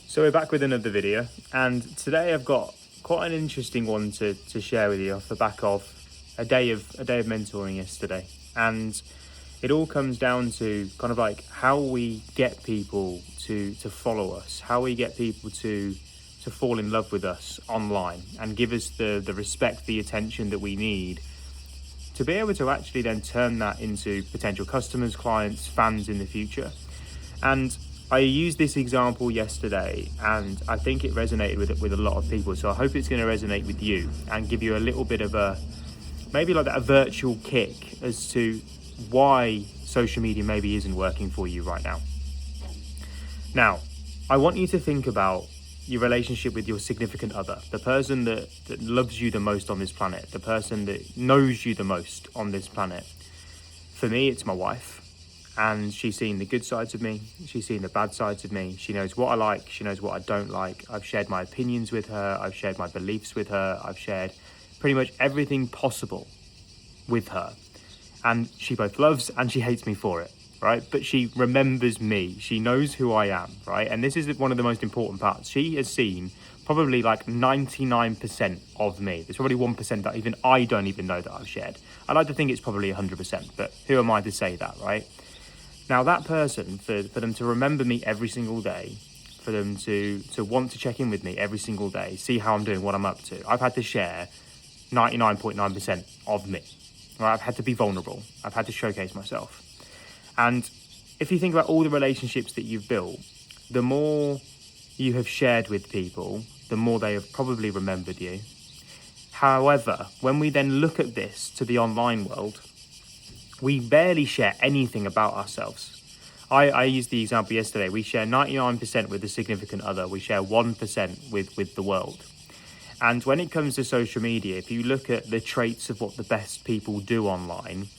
So we're back with another video, and today I've got quite an interesting one to share with you off the back of a day of mentoring yesterday. And it all comes down to kind of like how we get people to follow us, how we get people to fall in love with us online and give us the respect, the attention that we need to be able to actually then turn that into potential customers, clients, fans in the future. And I used this example yesterday, and I think it resonated with a lot of people. So I hope it's going to resonate with you and give you a little bit of maybe like a virtual kick as to why social media maybe isn't working for you right now. Now, I want you to think about your relationship with your significant other, the person that loves you the most on this planet, the person that knows you the most on this planet. For me, it's my wife. And she's seen the good sides of me, she's seen the bad sides of me, she knows what I like, she knows what I don't like. I've shared my opinions with her, I've shared my beliefs with her, I've shared pretty much everything possible with her. And she both loves and she hates me for it, right? But she remembers me, she knows who I am, right? And this is one of the most important parts. She has seen probably like 99% of me. There's probably 1% that even I don't even know that I've shared. I like to think it's probably 100%, but who am I to say that, right? Now that person, for them to remember me every single day, for them to want to check in with me every single day, see how I'm doing, what I'm up to, I've had to share 99.9% of me. Right? I've had to be vulnerable. I've had to showcase myself. And if you think about all the relationships that you've built, the more you have shared with people, the more they have probably remembered you. However, when we then look at this to the online world, we barely share anything about ourselves. I used the example yesterday. We share 99% with a significant other. We share 1% with the world. And when it comes to social media, if you look at the traits of what the best people do online,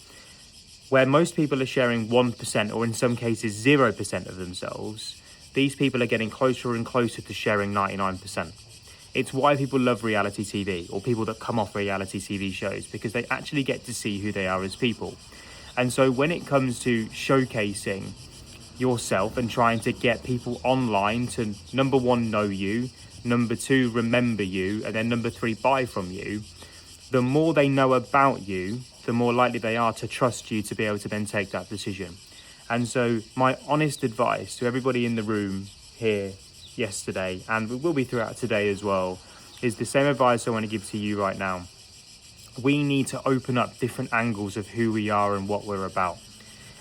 where most people are sharing 1% or in some cases 0% of themselves, these people are getting closer and closer to sharing 99%. It's why people love reality TV or people that come off reality TV shows, because they actually get to see who they are as people. And so when it comes to showcasing yourself and trying to get people online to, number one, know you, number two, remember you, and then number three, buy from you, the more they know about you, the more likely they are to trust you to be able to then take that decision. And so my honest advice to everybody in the room here yesterday, and it will be throughout today as well, is the same advice I want to give to you right now. We need to open up different angles of who we are and what we're about.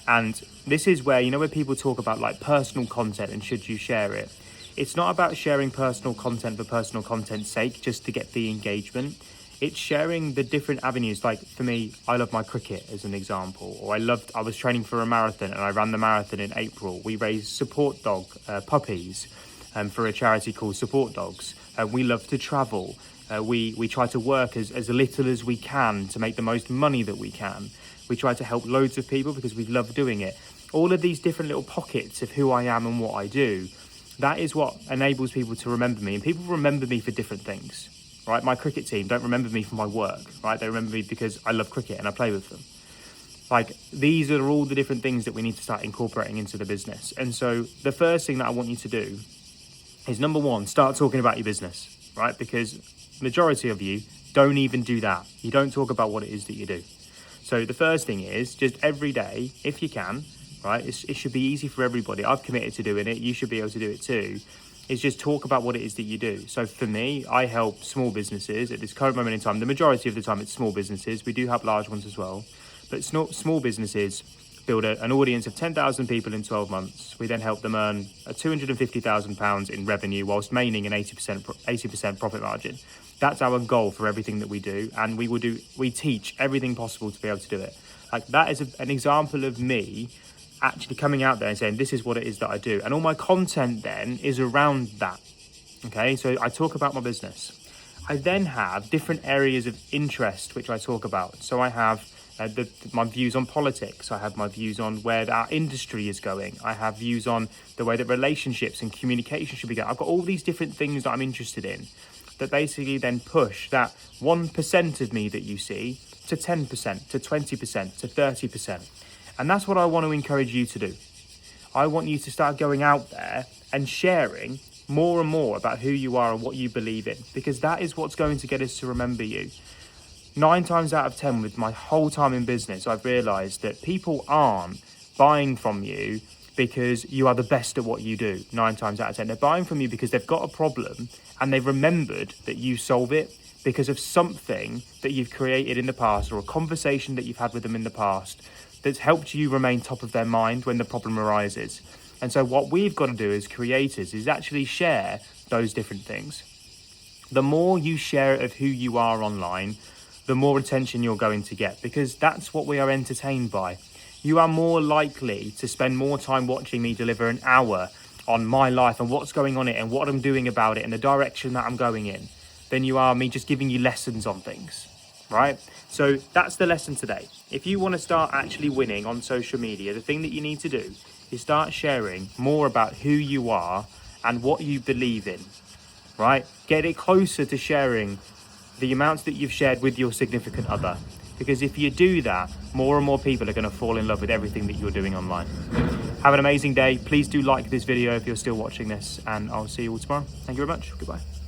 And this is where, where people talk about like personal content and should you share it. It's not about sharing personal content for personal content's sake, just to get the engagement. It's sharing the different avenues. Like for me, I love my cricket as an example, or I was training for a marathon and I ran the marathon in April. We raised support dog puppies for a charity called Support Dogs. We love to travel. We try to work as little as we can to make the most money that we can. We try to help loads of people because we love doing it. All of these different little pockets of who I am and what I do, that is what enables people to remember me. And people remember me for different things, right? My cricket team don't remember me for my work, right? They remember me because I love cricket and I play with them. Like, these are all the different things that we need to start incorporating into the business. And so the first thing that I want you to do is, number one, start talking about your business, right? Because majority of you don't even do that. You don't talk about what it is that you do. So the first thing is just every day, if you can, right? It should be easy for everybody. I've committed to doing it. You should be able to do it too. Is just talk about what it is that you do. So for me, I help small businesses at this current moment in time. The majority of the time it's small businesses. We do have large ones as well. But small businesses build an audience of 10,000 people in 12 months. We then help them earn £250,000 in revenue whilst maintaining an 80% profit margin. That's our goal for everything that we do, and we teach everything possible to be able to do it. Like, that is an example of me actually coming out there and saying, this is what it is that I do. And all my content then is around that. Okay, so I talk about my business. I then have different areas of interest which I talk about. So I have my views on politics. I have my views on where our industry is going. I have views on the way that relationships and communication should be going. I've got all these different things that I'm interested in that basically then push that 1% of me that you see to 10%, to 20%, to 30%. And that's what I want to encourage you to do. I want you to start going out there and sharing more and more about who you are and what you believe in, because that is what's going to get us to remember you. 9 times out of 10 with my whole time in business, I've realized that people aren't buying from you because you are the best at what you do. 9 times out of 10, they're buying from you because they've got a problem and they've remembered that you solve it because of something that you've created in the past, or a conversation that you've had with them in the past that's helped you remain top of their mind when the problem arises. And so what we've got to do as creators is actually share those different things. The more you share of who you are online, the more attention you're going to get, because that's what we are entertained by. You are more likely to spend more time watching me deliver an hour on my life and what's going on in it and what I'm doing about it and the direction that I'm going in than you are me just giving you lessons on things, right? So that's the lesson today. If you want to start actually winning on social media, the thing that you need to do is start sharing more about who you are and what you believe in, right? Get it closer to sharing the amounts that you've shared with your significant other. Because if you do that, more and more people are going to fall in love with everything that you're doing online. Have an amazing day. Please do like this video if you're still watching this, and I'll see you all tomorrow. Thank you very much. Goodbye.